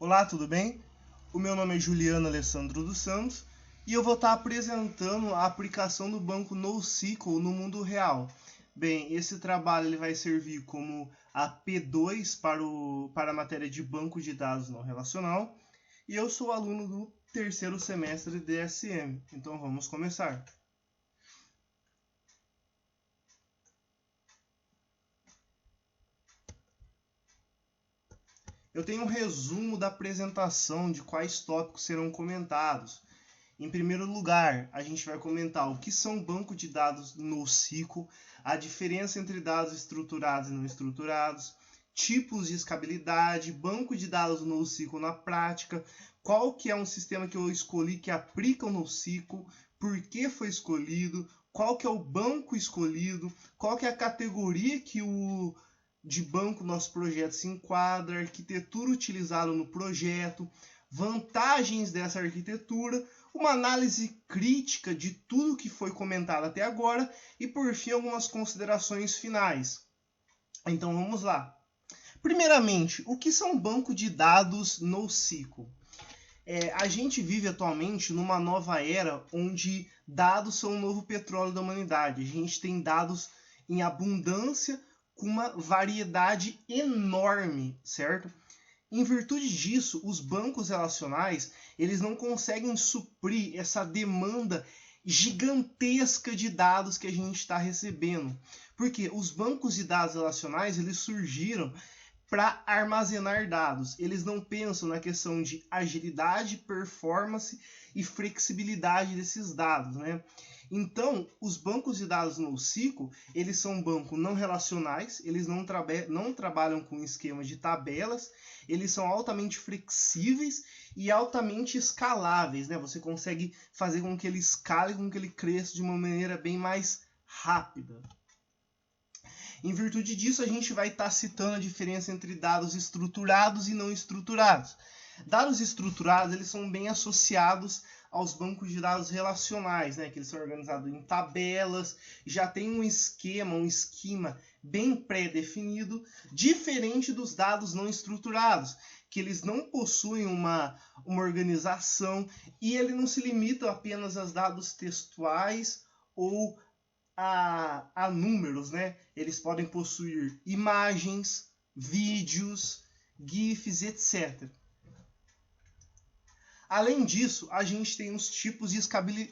Olá, tudo bem? O meu nome é Juliano Alessandro dos Santos e eu vou estar apresentando a aplicação do banco NoSQL no mundo real. Bem, esse trabalho ele vai servir como a P2 para a matéria de banco de dados não relacional e eu sou aluno do terceiro semestre de DSM, então vamos começar. Eu tenho um resumo da apresentação de quais tópicos serão comentados. Em primeiro lugar, a gente vai comentar o que são bancos de dados NoSQL, a diferença entre dados estruturados e não estruturados, tipos de escalabilidade, banco de dados NoSQL na prática, qual que é um sistema que eu escolhi que aplica o NoSQL, por que foi escolhido, qual que é o banco escolhido, qual que é a categoria que o de banco nosso projeto se enquadra, arquitetura utilizada no projeto, vantagens dessa arquitetura, uma análise crítica de tudo que foi comentado até agora e, por fim, algumas considerações finais. Então, vamos lá. Primeiramente, o que são bancos de dados NoSQL? A gente vive atualmente numa nova era onde dados são o novo petróleo da humanidade. A gente tem dados em abundância, com uma variedade enorme, certo? Em virtude disso, os bancos relacionais eles não conseguem suprir essa demanda gigantesca de dados que a gente está recebendo. Porque os bancos de dados relacionais eles surgiram para armazenar dados. Eles não pensam na questão de agilidade, performance e flexibilidade desses dados, né? Então, os bancos de dados NoSQL, eles são bancos não relacionais, eles não trabalham com esquema de tabelas, eles são altamente flexíveis e altamente escaláveis, né? Você consegue fazer com que ele escale, com que ele cresça de uma maneira bem mais rápida. Em virtude disso, a gente vai estar citando a diferença entre dados estruturados e não estruturados. Dados estruturados eles são bem associados aos bancos de dados relacionais, né? Que eles são organizados em tabelas, já tem um esquema bem pré-definido, diferente dos dados não estruturados, que eles não possuem uma organização e ele não se limita apenas aos dados textuais ou a números, né? Eles podem possuir imagens, vídeos, GIFs, etc. Além disso, a gente tem os tipos de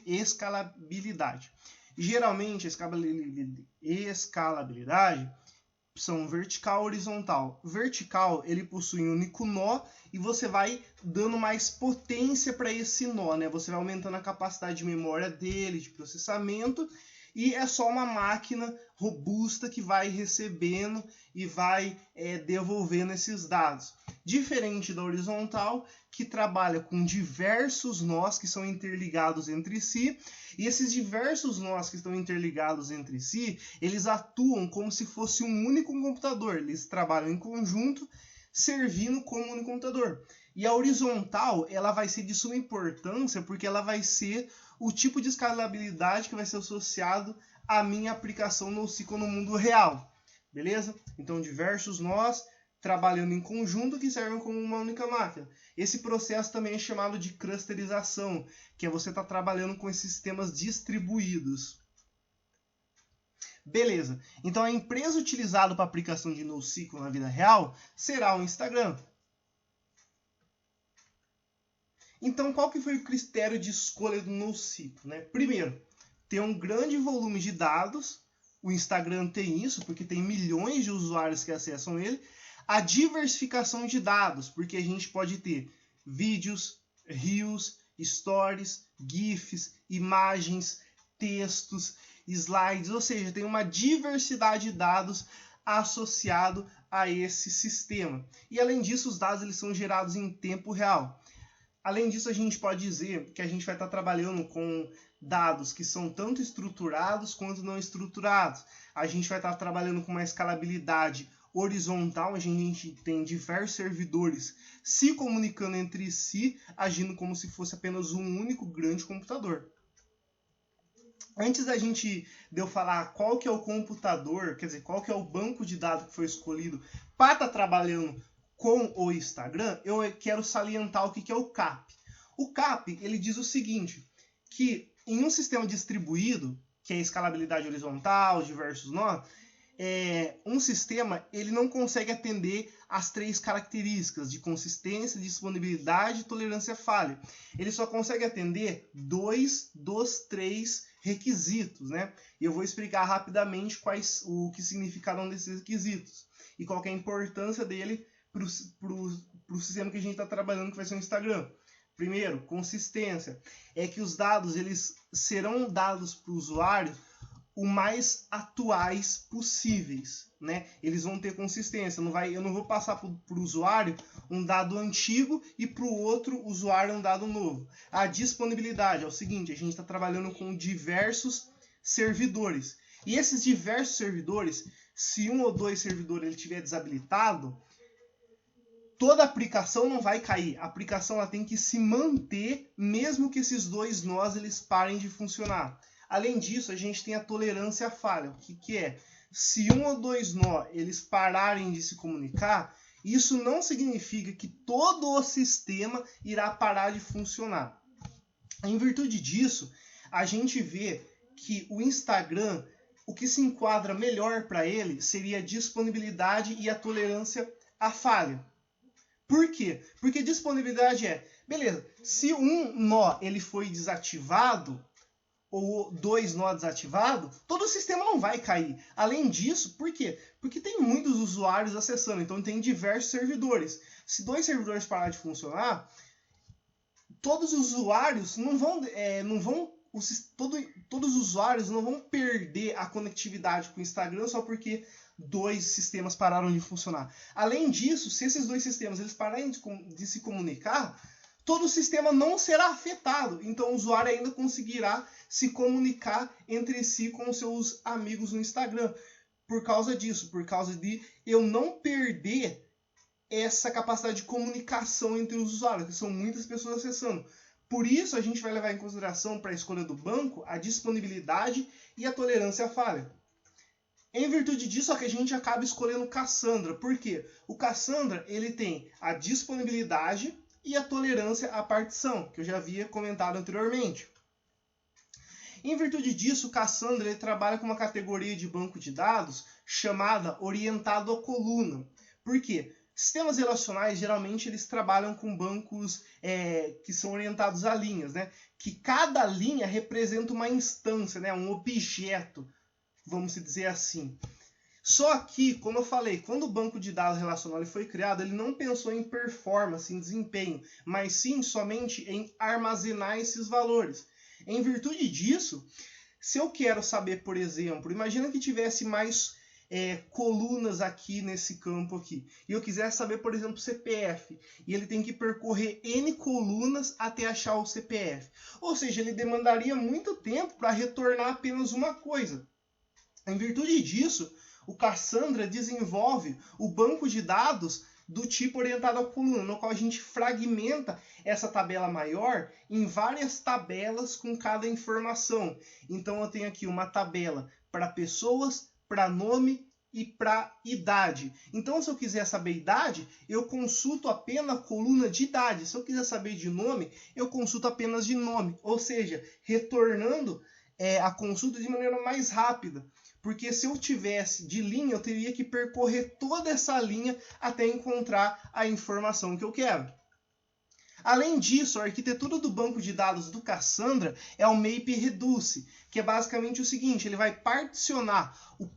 escalabilidade. Geralmente, a escalabilidade são vertical e horizontal. Vertical, ele possui um único nó e você vai dando mais potência para esse nó, né? Você vai aumentando a capacidade de memória dele, de processamento, e é só uma máquina robusta que vai recebendo e vai devolvendo esses dados. Diferente da horizontal, que trabalha com diversos nós que são interligados entre si, e esses diversos nós que estão interligados entre si, eles atuam como se fosse um único computador, eles trabalham em conjunto, servindo como um único computador. E a horizontal, ela vai ser de suma importância, porque ela vai ser o tipo de escalabilidade que vai ser associado à minha aplicação NoSQL no mundo real. Beleza? Então, diversos nós trabalhando em conjunto que servem como uma única máquina. Esse processo também é chamado de clusterização, que é você estar trabalhando com esses sistemas distribuídos. Beleza. Então, a empresa utilizada para a aplicação de NoSQL na vida real será o Instagram. Então, qual que foi o critério de escolha do NoSQL, né? Primeiro, ter um grande volume de dados. O Instagram tem isso, porque tem milhões de usuários que acessam ele. A diversificação de dados, porque a gente pode ter vídeos, reels, stories, GIFs, imagens, textos, slides, ou seja, tem uma diversidade de dados associado a esse sistema. E além disso, os dados eles são gerados em tempo real. Além disso, a gente pode dizer que a gente vai estar trabalhando com dados que são tanto estruturados quanto não estruturados. A gente vai estar trabalhando com uma escalabilidade horizontal, a gente tem diversos servidores se comunicando entre si, agindo como se fosse apenas um único grande computador. Antes de eu falar qual que é o computador, quer dizer, qual que é o banco de dados que foi escolhido para estar trabalhando com o Instagram, eu quero salientar o que é o CAP. O CAP, ele diz o seguinte, que em um sistema distribuído, que é a escalabilidade horizontal, diversos nós, um sistema ele não consegue atender as 3 características de consistência, disponibilidade e tolerância à falha. Ele só consegue atender 2 dos 3 requisitos, né? E eu vou explicar rapidamente o que significa cada um desses requisitos e qual que é a importância dele para o sistema que a gente está trabalhando, que vai ser o Instagram. Primeiro, consistência. É que os dados eles serão dados para o usuário o mais atuais possíveis, né? Eles vão ter consistência. Eu não vou passar para o usuário um dado antigo e para o outro usuário um dado novo. A disponibilidade é o seguinte, a gente está trabalhando com diversos servidores. E esses diversos servidores, se um ou 2 servidores ele tiver desabilitado, toda a aplicação não vai cair. A aplicação ela tem que se manter, mesmo que esses 2 nós eles parem de funcionar. Além disso, a gente tem a tolerância à falha. O que é? Se um ou 2 nós eles pararem de se comunicar, isso não significa que todo o sistema irá parar de funcionar. Em virtude disso, a gente vê que o Instagram, o que se enquadra melhor para ele seria a disponibilidade e a tolerância à falha. Por quê? Porque disponibilidade beleza, se um nó ele foi desativado, ou 2 nós desativados, todo o sistema não vai cair. Além disso, por quê? Porque tem muitos usuários acessando, então tem diversos servidores. Se 2 servidores pararem de funcionar, todos os usuários todos os usuários não vão perder a conectividade com o Instagram só porque 2 sistemas pararam de funcionar. Além disso, se esses 2 sistemas eles pararem de se comunicar, todo o sistema não será afetado. Então o usuário ainda conseguirá se comunicar entre si com seus amigos no Instagram. Por causa disso, por causa de eu não perder essa capacidade de comunicação entre os usuários, que são muitas pessoas acessando. Por isso a gente vai levar em consideração para a escolha do banco a disponibilidade e a tolerância à falha. Em virtude disso, a gente acaba escolhendo o Cassandra. Por quê? O Cassandra ele tem a disponibilidade e a tolerância à partição, que eu já havia comentado anteriormente. Em virtude disso, o Cassandra ele trabalha com uma categoria de banco de dados chamada orientado à coluna. Por quê? Sistemas relacionais, geralmente, eles trabalham com bancos que são orientados a linhas, né? Que cada linha representa uma instância, né? Um objeto, vamos dizer assim. Só que, como eu falei, quando o banco de dados relacional foi criado, ele não pensou em performance, em desempenho, mas sim somente em armazenar esses valores. Em virtude disso, se eu quero saber, por exemplo, imagina que tivesse mais colunas aqui nesse campo aqui, e eu quiser saber, por exemplo, CPF, e ele tem que percorrer N colunas até achar o CPF. Ou seja, ele demandaria muito tempo para retornar apenas uma coisa. Em virtude disso, o Cassandra desenvolve o banco de dados do tipo orientado à coluna, no qual a gente fragmenta essa tabela maior em várias tabelas com cada informação. Então eu tenho aqui uma tabela para pessoas, para nome e para idade. Então se eu quiser saber idade, eu consulto apenas a coluna de idade. Se eu quiser saber de nome, eu consulto apenas de nome. Ou seja, retornando a consulta de maneira mais rápida. Porque se eu tivesse de linha, eu teria que percorrer toda essa linha até encontrar a informação que eu quero. Além disso, a arquitetura do banco de dados do Cassandra é o MapReduce, que é basicamente o seguinte, ele vai particionar um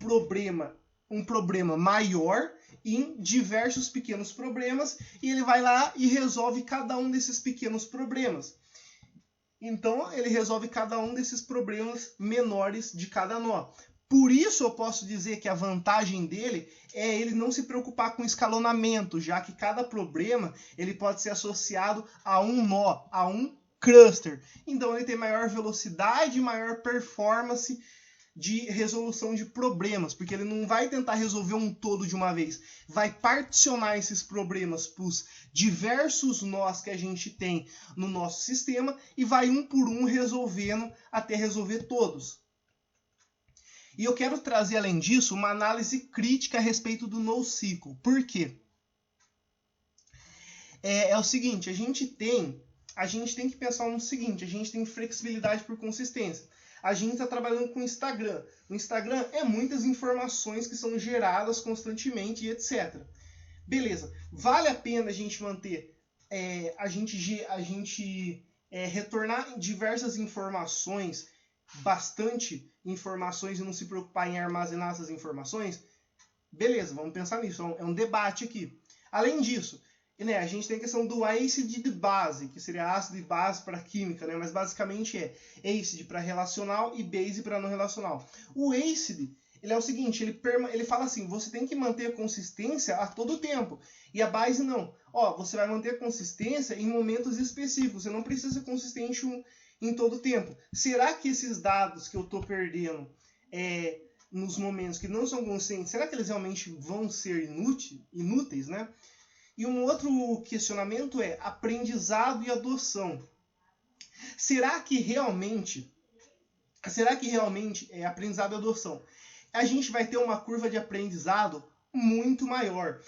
problema maior em diversos pequenos problemas e ele vai lá e resolve cada um desses pequenos problemas. Então, ele resolve cada um desses problemas menores de cada nó. Por isso eu posso dizer que a vantagem dele é ele não se preocupar com escalonamento, já que cada problema ele pode ser associado a um nó, a um cluster. Então ele tem maior velocidade e maior performance de resolução de problemas, porque ele não vai tentar resolver um todo de uma vez, vai particionar esses problemas para os diversos nós que a gente tem no nosso sistema e vai um por um resolvendo até resolver todos. E eu quero trazer, além disso, uma análise crítica a respeito do NoSQL. Por quê? é o seguinte, a gente tem que pensar no seguinte, a gente tem flexibilidade por consistência. A gente está trabalhando com o Instagram. O Instagram é muitas informações que são geradas constantemente e etc. Beleza, vale a pena a gente manter, retornar diversas informações, bastante informações e não se preocupar em armazenar essas informações? Beleza, vamos pensar nisso, é um debate aqui. Além disso, né, a gente tem a questão do ACID de base, que seria ácido de base para química, né, mas basicamente é ACID para relacional e base para não relacional. O ACID, ele é o seguinte, ele fala assim, você tem que manter a consistência a todo tempo. E a base não. Você vai manter a consistência em momentos específicos, você não precisa ser consistente em todo tempo. Será que esses dados que eu estou perdendo nos momentos que não são consistentes, será que eles realmente vão ser inúteis, né? E um outro questionamento é aprendizado e adoção. Será que realmente é aprendizado e adoção? A gente vai ter uma curva de aprendizado muito maior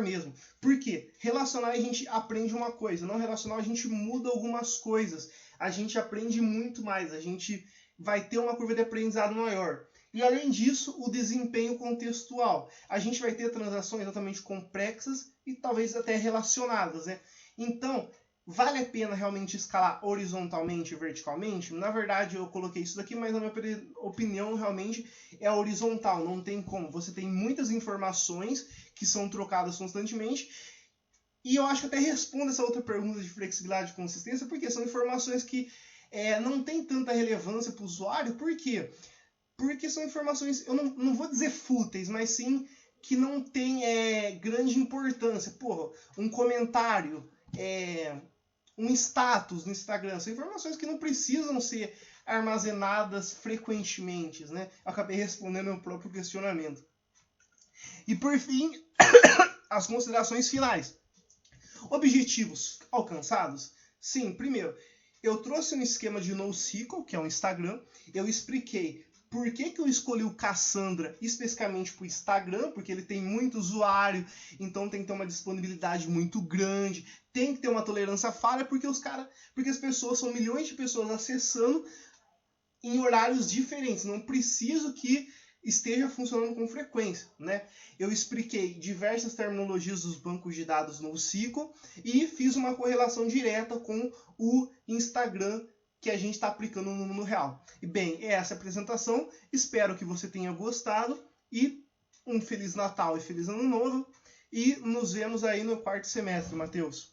mesmo. Por quê? Relacional a gente aprende uma coisa, não relacional a gente muda algumas coisas. A gente aprende muito mais, a gente vai ter uma curva de aprendizado maior. E além disso, o desempenho contextual. A gente vai ter transações altamente complexas e talvez até relacionadas, né? Então, vale a pena realmente escalar horizontalmente e verticalmente? Na verdade, eu coloquei isso daqui, mas na minha opinião, realmente é horizontal. Não tem como. Você tem muitas informações que são trocadas constantemente. E eu acho que até respondo essa outra pergunta de flexibilidade e consistência, porque são informações que não tem tanta relevância para o usuário. Por quê? Porque são informações, eu não vou dizer fúteis, mas sim que não tem grande importância. Porra, um comentário, um status no Instagram, são informações que não precisam ser armazenadas frequentemente, né? Eu acabei respondendo meu próprio questionamento. E por fim, as considerações finais. Objetivos alcançados? Sim, primeiro, eu trouxe um esquema de NoSQL, que é um Instagram, eu expliquei por que eu escolhi o Cassandra especificamente para o Instagram, porque ele tem muito usuário, então tem que ter uma disponibilidade muito grande, tem que ter uma tolerância à falha, porque as pessoas são milhões de pessoas acessando em horários diferentes, não preciso que esteja funcionando com frequência, né? Eu expliquei diversas terminologias dos bancos de dados NoSQL e fiz uma correlação direta com o Instagram que a gente está aplicando no mundo real. E bem, é essa a apresentação. Espero que você tenha gostado e um Feliz Natal e Feliz Ano Novo. E nos vemos aí no quarto semestre, Matheus.